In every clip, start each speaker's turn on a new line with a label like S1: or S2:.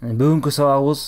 S1: Бүгүнкү сабагыбыз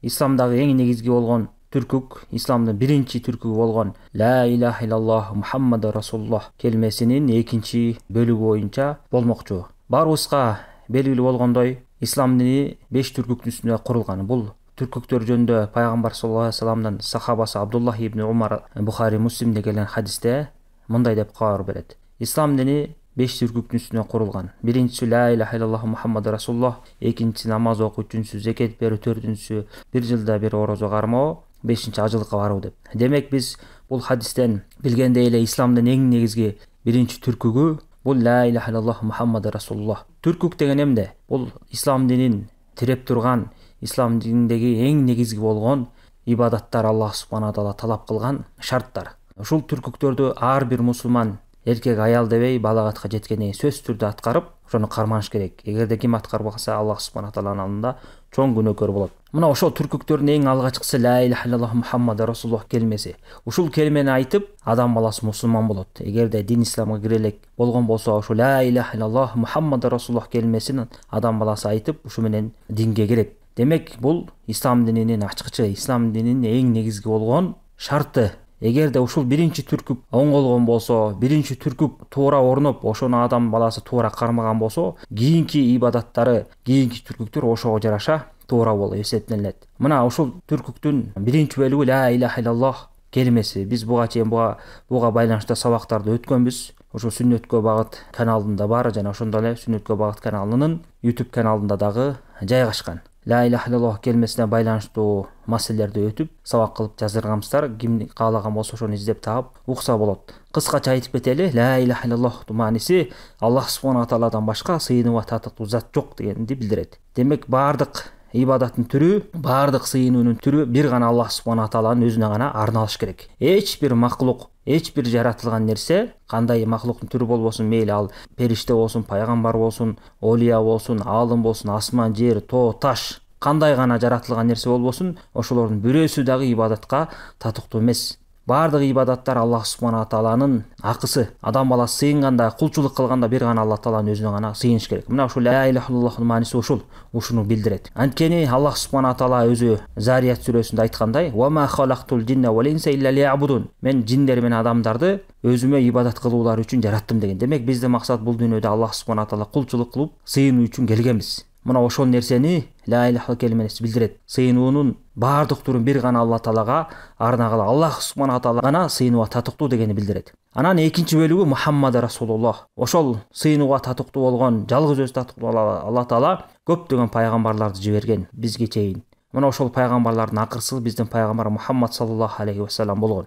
S1: исламдагы эң негизги болгон түркүк, исламдын биринчи түркүгү болгон ла илаха иллаллах Мухаммад расулуллах келмесинин экинчи бөлүгү боюнча болмокчу. Баарыбызга белгилүү болгондой, ислам дини 5 түркүктүн үстүнө курулган. Бул түркүктөр жөнүндө пайгамбар саллаллаху алейхи вассаламдын сахабасы Абдуллах ибн Умар Бухари Муслимде келген хадисте мындай деп кабар берет. Ислам дини 5 түркүктүн үстүнө курулган. Биринчиси ла илаха иллаллах Мухаммад расулуллах, экинчиси намаз окуу, үчүнчүсү закет берүү, төртүнчүсү бир жылда бир орозо кармоо, бешинчи ажылыкка баруу деп. Демек биз бул хадистен билгендей эле исламдын эң негизги биринчи түркүгү бул ла илаха иллаллах Мухаммад расулуллах. Түркүк деген эмне? Бул ислам динин тиреп турган, ислам дининдеги эң негизги болгон ибадаттар, Аллах субхана таала талап кылган шарттар. Ушул түркүктөрдү ар бир мусулман эркек аял дебей балагатка жеткенден кийин сөзсүз түрдө аткарып, ошону карманыш керек. Эгерде ким аткарбаса, Аллах субхана тааланын алдында чоң күнөөкөр болот. Мына ошол түркүктөрдүн эң алгачкысы ла илаха иллаллах Мухаммад расулуллах келмеси. Ушул келмени айтып, адам баласы мусулман болот. Эгерде дин исламга кире элек болгон болсо, ошол ла илаха иллаллах Мухаммад расулуллах келмесин адам баласы айтып, ушу менен динге кирет. Демек, бул ислам дининин ачкычы, ислам дининин эң негизги болгон шарты. Эгерде ушул биринчи түркүк оңголгон болсо, биринчи түркүк туура орноп, ошону адам баласы туура кармаган болсо, кийинки ибадаттары, кийинки түркүктөр ошого жараша туура болуп эсептелет. Мына ушул түркүктүн биринчи бөлүгү ла илаха иллаллах келмеси. Биз буга чейин буга байланыштуу сабактарды өткөнбүз. Ошо Сүннөткө багыт каналында бар, жана ошондой эле Сүннөткө багыт каналынын YouTube каналында дагы жайгашкан. Ла илаха иллаллах келмесине байланыштуу маселелерди өтүп, сабак кылып жаздырганбыздар. Ким каалаган болсо ошону издеп таап укса болот. Кыскача айтып кетели, ла илаха иллаллахтын мааниси Аллах субхана тааладан башка сыйынууга татыктуу зат жок дегенди билдирет. Демек, баардык ибадаттын түрү, баардык сыйынуунун түрү бир гана Аллах субхана тааладын өзүнө гана арналыш керек. Эч бир махлук, эч бир жаратылган нерсе, кандай махлуктун түрү болбосун, мейли ал периште болсун, пайгамбар болсун, олия болсун, аалым болсун, асман, жер, тоо, таш, кандай гана жаратылган нерсе болбосун, ошолордун бирөөсү дагы ибадатка татыктуу эмес. Баардык ибадаттар Аллах субхана тааланын акысы. Адам баласы сыйынганда, кулчулук кылганда бир гана Аллах тааланын өзүнө гана сыйыныш керек. Мына ушул ла илаха иллаллахтын мааниси ушуну билдирет. Анткени Аллах субхана таала өзү Зарият сүрөсүндө айткандай: "Ва ма халактул джинна вал инса илля лиябудун". Мен жиндер менен адамдарды өзүмө ибадат кылуулар үчүн жараттым деген. Демек, биздин максат бул дүйнөдө Аллах субхана таала кулчулук кылып сыйынуу үчүн келгенбиз. Мына ошол нерсени ла илаха келмеси билдирет. Сыйынуунун баардык түрүн бир гана Аллах таалага арнагыла, Аллах субхана таала гана сыйынууга татыктуу дегени билдирет. Анан экинчи бөлүгү Мухаммад расулуллах. Ошол сыйынууга татыктуу болгон, жалгыз өзү татыктуу Аллах таала көптөгөн пайгамбарларды жиберген бизге чейин. Мына ошол пайгамбарлардын акыркысы биздин пайгамбар Мухаммад саллаллаху алейхи вассалам болгон.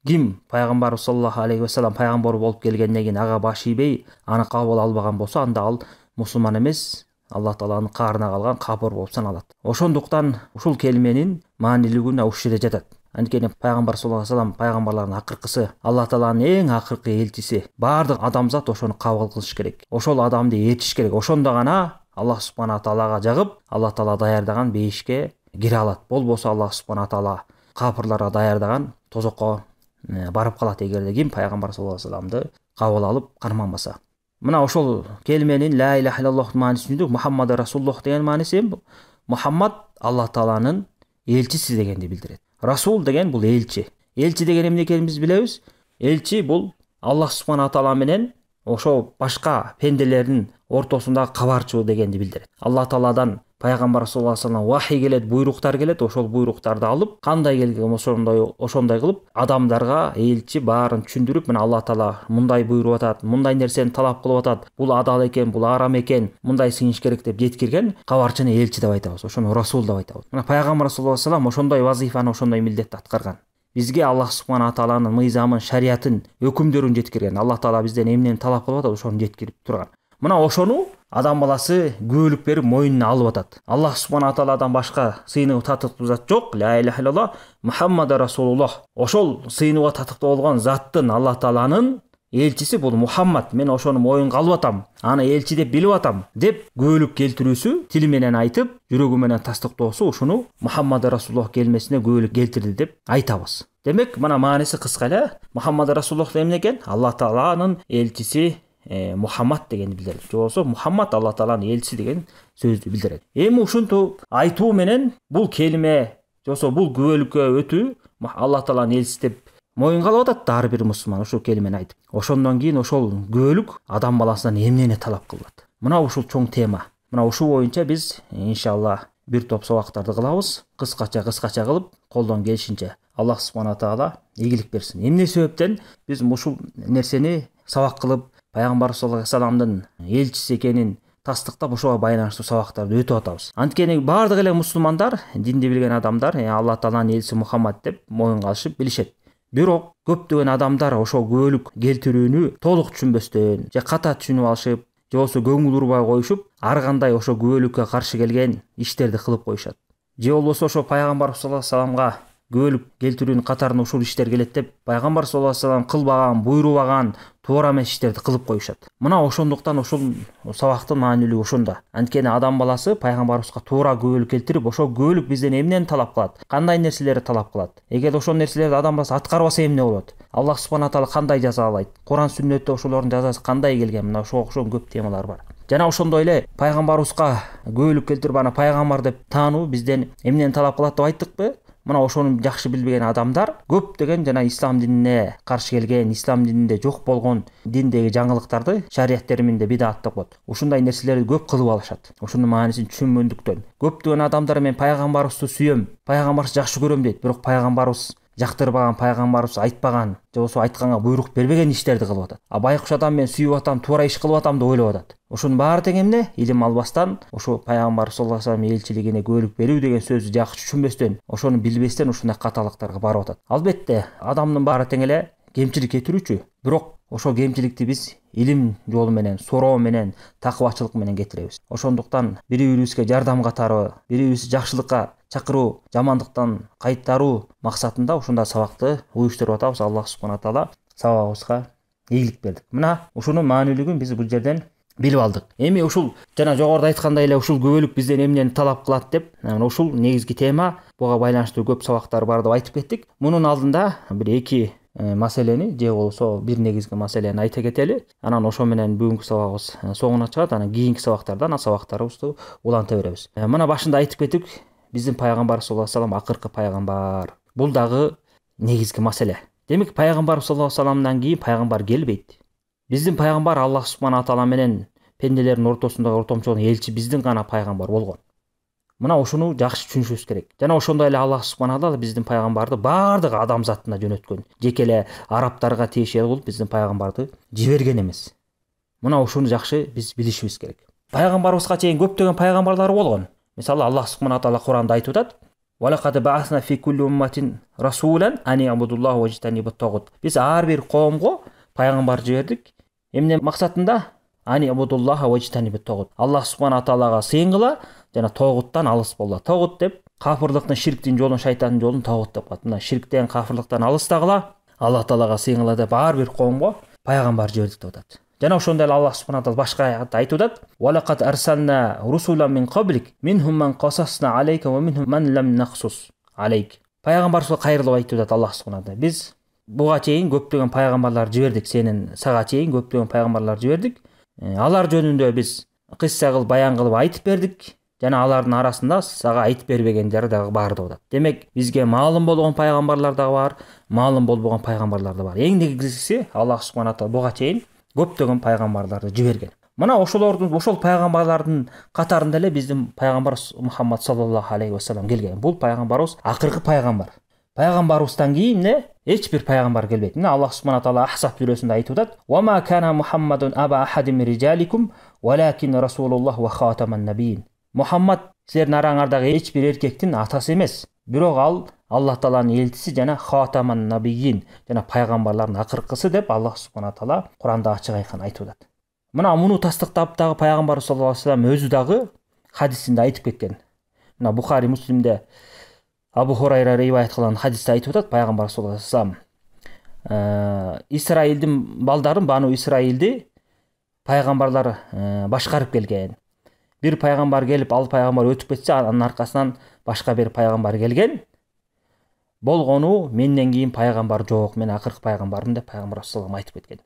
S1: Ким пайгамбар саллаллаху алейхи вассалам пайгамбар болуп келгенден кийин ага баш ийбей, аны кабыл албаган болсо, анда ал мусулман эмес, Аллах тааланын каарына калган капыр болуп саналат. Ошондуктан ушул келменин маанилүүлүгүнө ушул жерде жатат. Анткени пайгамбар саллаллаху алейхи вассалам пайгамбарлардын акыркысы, Аллах тааланын эң акыркы элчиси. Баардык адамзат ошону кабыл кылыш керек. Ошол адамды ээрчиш керек. Ошондо гана Аллах субхана таалага жагып, Аллах таала даярдаган бейишке кире алат. Болбосо Аллах субхана таала капырларга даярдаган тозокко барып калат, эгерде ким пайгамбар саллаллаху алейхи вассаламды кабыл алып карманбаса. Мына ошол келменин ла илаха иллаллахтын маанисинде Мухаммад расулуллах деген мааниси, Мухаммад Аллах тааланын элчиси дегенди билдирет. Расул деген бул элчи. Элчи деген эмне экенин биз билебиз. Элчи бул Аллах субхана таала менен ошо башка пенделердин ортосундагы кабарчы дегенди билдирет. Аллах тааладан пайгамбар саллаллаху алейхи вассалам вахий келет, буйруктар келет, ошол буйруктарды алып, кандай келген ошондой кылып адамдарга элчи баарын түшүндүрүп, мына Аллах таала мындай буйруп атат, мындай нерсени талап кылып атат, бул адал экен, бул арам экен, мындай сыйыныш керек деп жеткирген кабарчыны элчи деп айтабыз, ошону расул деп айтабыз. Мына пайгамбар саллаллаху алейхи вассалам ошондой вазифаны, ошондой милдетти аткарган. Бизге Аллах субхана тааланын мыйзамын, шариатын, өкүмдөрүн жеткирген. Аллах таала бизден эмнени талап кылып атат, ошону жеткирип турган. Мына ошону адам баласы күбөлүк берип мойнуна алып атат. Аллах субхана тааладан башка сыйынууга татыктуу зат жок. Ла илаха иллаллах Мухаммад расулуллах. Ошол сыйынууга татыктуу болгон заттын, Аллах тааланын элчиси бул Мухаммад. Мен ошону моюнга алып атам, аны элчи деп билип атам деп күбөлүк келтирүүсү, тили менен айтып, жүрөгү менен тастыктоосу ушуну Мухаммад расулуллах келмесине күбөлүк келтирди деп айтабыз. Демек, мына мааниси кыска эле. Мухаммад расулуллах эмне экен? Аллах тааланын элчиси, Мухаммад дегенди билдирет. Же болбосо Мухаммад Алла Тааланын элчиси деген сөздү билдирет. Эми ушунту айтуу менен бул келиме же болбосо бул күбөлүккө өтүү Алла Тааланын элчиси деп моюнга алып атат ар бир мусулман ошол келимени айтып. Ошондон кийин ошол күбөлүк адам баласынан эмнени талап кылат? Мына ушул чоң тема. Мына ушул боюнча биз иншалла бир топ сабактарды кылабыз. Кыскача кылып, колдон келишинче. Аллах субхана таала ийгилик берсин. Эмне себептен биз ушул нерсени сабак кылып, пайгамбар саллаллаху алейхи вассаламдын элчиси экенин тастыктап ошого байланыштуу сабактарды өтүп атабыз. Анткени бардык эле мусулмандар, динди билген адамдар, Алла Тааланын элчиси Мухаммад деп моюнга алышып билишет. Бирок көптөгөн адамдар ошол күбөлүк келтирүүнү толук түшүнбөстөн же ката түшүнүп алышып, же болбосо көңүл урбай коюшуп, ар кандай ошо күбөлүккө каршы келген иштерди кылып коюшат. Же болбосо ошо пайгамбар саллаллаху алейхи вассаламга күбөлүк келтирүүнүн катарына ушул иштер келет деп, пайгамбар саллаллаху алейхи вассалам кылбаган, буйрубаган туура эмес иштерди кылып коюшат. Мына ошондуктан ушул сабактын маанилүүлүгү ошондо. Анткени адам баласы пайгамбарыбызга туура күбөлүк келтирип, ошол күбөлүк бизден эмнени талап кылат? Кандай нерселерди талап кылат? Эгер ошол нерселерди адам баласы аткарбаса эмне болот? Аллах субхана таала кандай жазалайт? Куран сүннөттө ошолордун жазасы кандай келген? Мына ошого окшогон көп темалар бар. Жана ошондой эле пайгамбарыбызга күбөлүк келтирип, аны пайгамбар деп таануу бизден эмнени талап кылат деп айттыкпы? Мына ошону жакшы билбеген адамдар көптөгөн жана ислам динине каршы келген, ислам дининде жок болгон диндеги жаңылыктарды шарият терминде бидат деп коет. Ушундай нерселерди көп кылып алышат. Ушунун маанисин түшүнбөндүктөн. Көптөгөн адамдар мен пайгамбарыбызды сүйөм, пайгамбарыбызды жакшы көрөм дейт, бирок пайгамбарыбыз жактырбаган, пайгамбарыбыз айтпаган, же болбосо айтканга буйрук бербеген иштерди кылып атат. Байкуш адам мен сүйүп атам, туура иш кылып атам деп ойлоп атат. Ушунун баары тең эмне? Илим албастан, ошо пайгамбар саллаллаху алейхи вассалам элчилигине күбөлүк берүү деген сөздү жакшы түшүнбөстөн, ошону билбестен ушундай каталыктарга барып атат. Албетте, адамдын баары тең эле кемчилик кетирүүчү, бирок ошол кемчиликти биз илим жолу менен, суроо менен, такыбачылык менен кетиребиз. Ошондуктан бири-бирибизге жардам катары, бири-бирибизди жакшылыкка чакыруу, жамандыктан кайтаруу максатында ушундай сабакты уюштуруп атабыз. Аллах субхана таала сабагыбызга ийгилик бердик. Мына ушунун маанилүүлүгүн биз бул жерден билип алдык. Эми ушул жана жогоруда айткандай эле ушул күбөлүк бизден эмнени талап кылат деп, ушул негизги тема, буга байланыштуу көп сабактар бар деп айтып кеттик. Мунун алдында бир эки маселени же болбосо бир негизги маселени айта кетели. Анан ошо менен бүгүнкү сабагыбыз соңуна чыгат. Анан кийинки сабактарда сабактарыбызды уланта беребиз. Мына башында айтып кеттик, биздин пайгамбар саллаллаху алейхи вассалам акыркы пайгамбар. Бул дагы негизги маселе. Демек пайгамбар саллаллаху алейхи вассаламдан кийин пайгамбар келбейт. Биздин пайгамбар Аллах субхана таала менен пенделердин ортосундагы ортомчу элчи биздин гана пайгамбар болгон. Мына ошону жакшы түшүнүшүбүз керек. Жана ошондой эле Аллах субхана таала биздин пайгамбарды бардык адамзатына жөнөткөн. Жеке эле арабтарга тиешелүү кылып биздин пайгамбарды жиберген эмес. Мына ошону жакшы биз билишибиз керек. Пайгамбарыбызга чейин көптөгөн пайгамбарлар болгон. Мисалы Аллах субхана таала Куранда айтып атат: "Валакад ба'асна фи кулли умматин расулан ан ябудуллаху ва жтанибут тагут." Биз ар бир коомго пайгамбар жибердик. Эмне максатында? Ани ябудуллаха ва жтанибут тагут. Аллах субхана таалага сыйынгыла жана тогуттан алыс болла. Тогут деп кафырлыктын, ширктин жолун, шайтандын жолун тогут деп коет. Мына ширктен, кафырлыктан алыстагыла, Аллах таалага сыйынгыла деп ар бир коомго пайгамбар жибердик деп атат. Жана ошондой эле Аллах субхана таала башка аятта айтып атат: "Валакад арсална русулан мин каблик, минхум ман касасна алейка ва минхум ман лам нахсус алейк." Пайгамбарыбызга кайрылып айтып атат Аллах субхана таала: "Биз буга чейин көптөгөн пайгамбарлар жибердик, сенин сага чейин көптөгөн пайгамбарлар жибердик. Алар жөнүндө биз кысса кылып, баян кылып айтып бердик. Жана алардын арасында сага айтып бербегендер дагы бар" деп атат. Демек, бизге маалым болгон пайгамбарлар дагы бар, маалым болбогон пайгамбарлар да бар. Эң негизгиси Аллах субхана таала буга чейин көптөгөн пайгамбарларды жиберген. Мына ошол пайгамбарлардын катарында эле биздин пайгамбар Мухаммад саллаллаху алейхи вассалам келген. Бул пайгамбарыбыз акыркы пайгамбар. Пайгамбарыбыздан кийин эч бир пайгамбар келбейт. Мына Аллах субхана таала Ахсаб сүрөсүндө айтып атат: "Ва ма кана Мухаммадун аба ахадин мин риджаликум, валакин расулуллах ва хатаман набийин." Мухаммад силердин араңардагы эч бир эркектин атасы эмес, бирок ал Аллах тааланын элчиси жана хатаман набийин, жана пайгамбарлардын акыркысы деп Аллах субхана таала Куранда ачык айкын айтып атат. Мына муну тастыктап дагы пайгамбар саллаллаху алейхи вассалам өзү дагы хадисинде айтып кеткен. Мына Бухари, Муслимде Абу Хурайра риваят кылган хадисте айтып атат пайгамбар саллаллаху алейхи вассалам: "Исраилдин балдарын, Бану Исраилди пайгамбарлар башкарып келген. Бир пайгамбар келип, ал пайгамбар өтүп кетсе, анын аркасынан башка бир пайгамбар келген. Болгону менден кийин пайгамбар жок, мен акыркы пайгамбармын" деп пайгамбар саллаллаху алейхи вассалам айтып кеткен.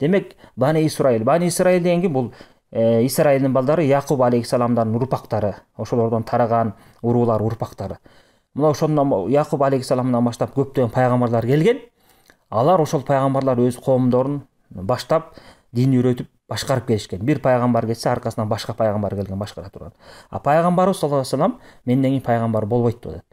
S1: Демек Бани Исраил дегенге бул Исраилдин балдары Якуб алейхисаламдын урпактары, ошолордон тараган уруулар урпактары. Мына ошондон Якуб алейхисаламдан баштап көптөгөн пайгамбарлар келген. Алар ошол пайгамбарлар өз коомдорун баштап дин үйрөтүп башкарып келишкен. Бир пайгамбар кетсе, аркасынан башка пайгамбар келген башкара турган. А пайгамбарыбыз саллаллаху алейхи вассалам менден кийин пайгамбар болбойт деп атат.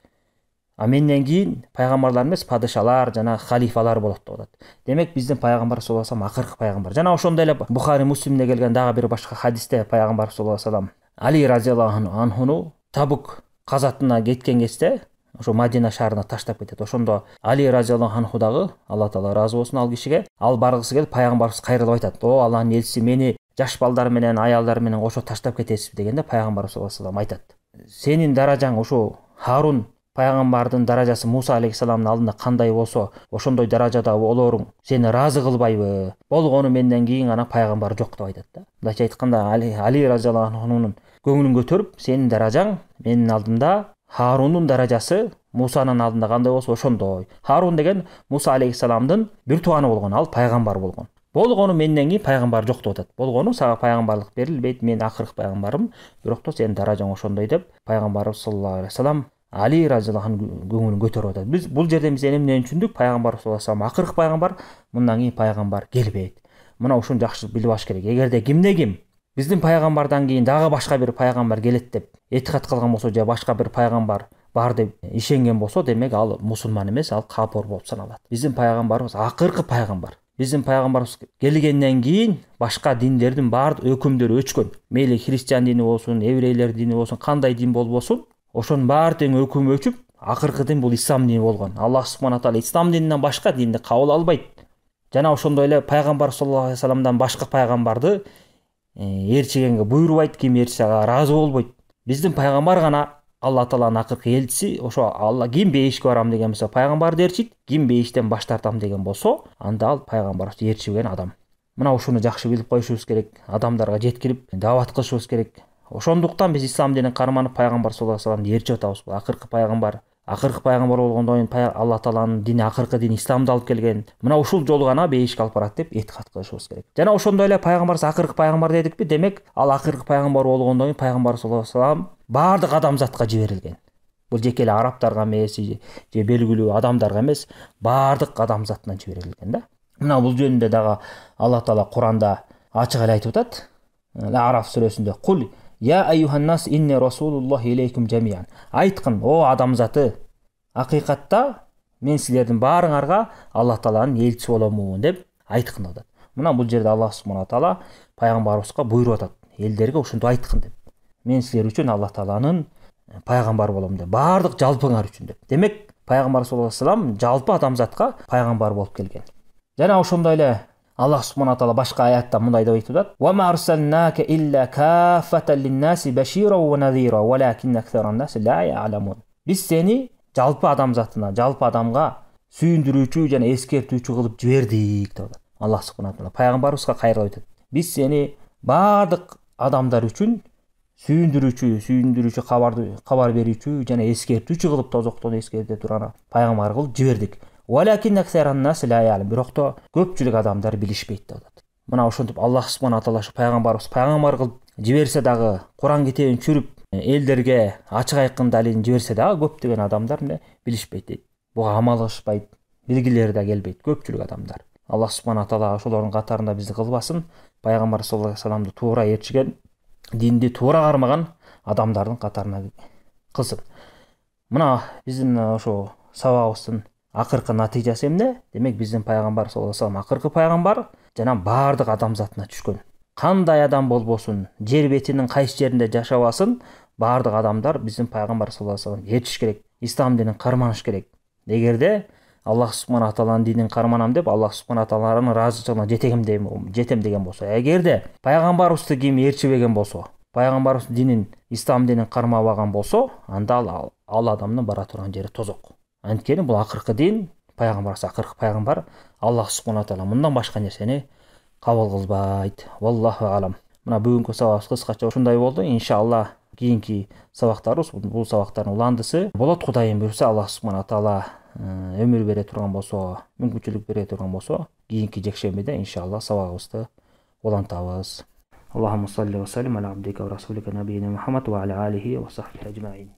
S1: А менден кийин пайгамбарлар эмес, падышалар жана халифалар болот деп атат. Демек биздин пайгамбар саллаллаху алейхи вассалам акыркы пайгамбар. Жана ошондой эле Бухари, Муслимде келген дагы бир башка хадисте пайгамбар саллаллаху алейхи вассалам Али разияллаху анхуну Табук казатына кеткен кезде ошо Мадина шаарына таштап кетет. Ошондо Али разияллаху анху дагы, Алла таала ыраазы болсун ал кишиге, ал баргысы келип пайгамбарыбыз кайрылып айтат: "О Алланын элчиси, мени жаш балдар менен, аялдар менен кошо таштап кетесизби?" дегенде пайгамбар саллаллаху алейхи вассалам айтат: "Сенин даражаң ошо Харун пайгамбардын даражасы Муса алейхисаламдын алдында кандай болсо, ошондой даражада болоруң сени ыраазы кылбайбы? Болгону менден кийин гана пайгамбар жок" деп айтат да. Мындайча айтканда Али разияллаху анхунун көңүлүн көтөрүп, сенин даражаң менин алдымда Харунун даражасы Мусанын алдында кандай болсо ошондой. Харун деген Муса алейхисаламдын бир тууганы болгон, ал пайгамбар болгон. Болгону менден кийин пайгамбар жок деп атат. Болгону сага пайгамбарлык берилбейт, мен акыркы пайгамбарым, бирок то сенин даражаң ошондой деп пайгамбарыбыз саллаллаху алейхи вассалам Али разияллаху анху көңүлүн көтөрүп атат. Биз бул жерден эмнени түшүндүк? Пайгамбар саллаллаху алейхи вассалам акыркы пайгамбар, мындан кийин пайгамбар келбейт. Мына ушуну жакшы билип алыш керек. Эгерде ким биздин пайгамбардан кийин дагы башка бир пайгамбар келет деп этикад кылган болсо, же башка бир пайгамбар бар деп ишенген болсо, демек ал мусулман эмес, ал капыр болуп саналат. Биздин пайгамбарыбыз акыркы пайгамбар. Биздин пайгамбарыбыз келгенден кийин башка диндердин баардык өкүмдөрү өчкөн. Мейли христиан дини болсун, еврейлер дини болсун, кандай дин болбосун, ошонун баардыгын өкүмү өчүп, акыркы дин бул ислам дини болгон. Аллах субхана таала ислам дининен башка динди кабыл албайт. Жана ошондой эле пайгамбар саллаллаху алейхи вассаламдан башка пайгамбарды ээрчигенге буйрубайт, ким ээрчисе ыраазы болбойт. Биздин пайгамбар гана Алла тааланын акыркы элчиси. Ошо Алла ким бейишке барам деген болсо пайгамбарды ээрчийт, ким бейиштен баш тартам деген болсо анда ал пайгамбарыбыз ээрчиген адам. Мына ушуну жакшы билип коюшубуз керек, адамдарга жеткирип даават кылышыбыз керек. Ошондуктан биз ислам динин карманып пайгамбар саллаллаху алейхи вассаламды ээрчип атабыз. Бул акыркы пайгамбар. Акыркы пайгамбар болгондон кийин Алла тааланын дини, акыркы дин исламды алып келген. Мына ушул жолу гана бейишке алып барат деп этикад кылышыбыз керек. Жана ошондой эле пайгамбарыбыз акыркы пайгамбар дедикпи? Демек ал акыркы пайгамбар болгондон кийин пайгамбар саллаллаху алейхи вассалам баардык адамзатка жиберилген. Бул жеке эле арабтарга эмес, же белгилүү адамдарга эмес, баардык адамзатына жиберилген да. Мына бул жөнүндө дагы Алла таала Куранда ачык эле айтып атат. Араф сүрөсүндө: "Кул я айюханнас инни расулуллахи илейкум жамиан." Айткын, о адамзаты, акыйкатта мен силердин баарыңарга Алла тааланын элчиси боломун деп айткын деп атат. Мына бул жерде Аллах субхана таала пайгамбарыбызга буйруп атат, элдерге ушунду айткын деп. Мен силер үчүн Алла тааланын пайгамбар болом деп, баардык жалпыңар үчүн деп. Демек пайгамбар саллаллаху алейхи вассалам жалпы адамзатка пайгамбар болуп келген. Жана ошондой эле Аллах субхана таала башка аятта мындай деп айтып атат: "Ва ма арсалнака илля каффатан лин-наси башира ва надира, валакин аксаран-наси ла я'ламун." Биз сени жалпы адамзатына, жалпы адамга сүйүндүрүүчү жана эскертүүчү кылып жибердик деп атат. Аллах субхана таала пайгамбарыбызга кайрылып айтат: "Биз сени баардык адамдар үчүн сүйүндүрүүчү, кабар берүүчү жана эскертүүчү кылып, тозоктон эскерте турган пайгамбар кылып жибердик. Валакин аксаран-нас ла я'лам." Бирокто көпчүлүк адамдар билишпейт деп атат. Мына ошентип Аллах субхана таала пайгамбарыбыз пайгамбар кылып жиберсе дагы, Куран китебин чүрүп элдерге ачык айкын далилин жиберсе дагы көптөгөн адамдар эмне билишпейт дейт. Буга амал кылышпайт, билгилери да келбейт көпчүлүк адамдар. Аллах субхана таала ошолордун катарында бизди кылбасын. Пайгамбар саллаллаху алейхи вассаламды туура ээрчиген, динди туура кармаган адамдардын катарына кылсын. Мына биздин ошо сабагыбыздын акыркы натыйжасы эмне? Демек биздин пайгамбар саллаллаху алейхи вассалам акыркы пайгамбар жана баардык адамзатына түшкөн. Кандай адам болбосун, жер бетинин кайсы жеринде жашабасын, баардык адамдар биздин пайгамбар саллаллаху алейхи вассаламды ээрчиш керек, ислам динин карманыш керек. Эгерде Аллах субхана тааланын динин карманам деп, Аллах субхана тааланын ыраазычылыгына жетем деген болсо, эгерде пайгамбарыбызды ким ээрчибеген болсо, пайгамбарыбыздын динин, ислам динин кармабаган болсо, анда ал адамдын бара турган жери тозок. Анткени бул акыркы дин, пайгамбарыбыз акыркы пайгамбар. Аллах субхана таала мындан башка нерсени кабыл кылбайт. Валлаху алам. Мына бүгүнкү сабагыбыз кыскача ушундай болду. Иншалла кийинки сабактарыбыз, бул сабактардын уландысы болот. Кудайым буйрса, Аллах субхана таала өмүр бере турган болсо, мүмкүнчүлүк бере турган болсо, кийинки жекшембиде иншалла сабагыбызды улантабыз. Аллахумма салли ва саллим аля абдика ва расулика набийина Мухаммад ва аля алихи ва сахбихи ажмаин.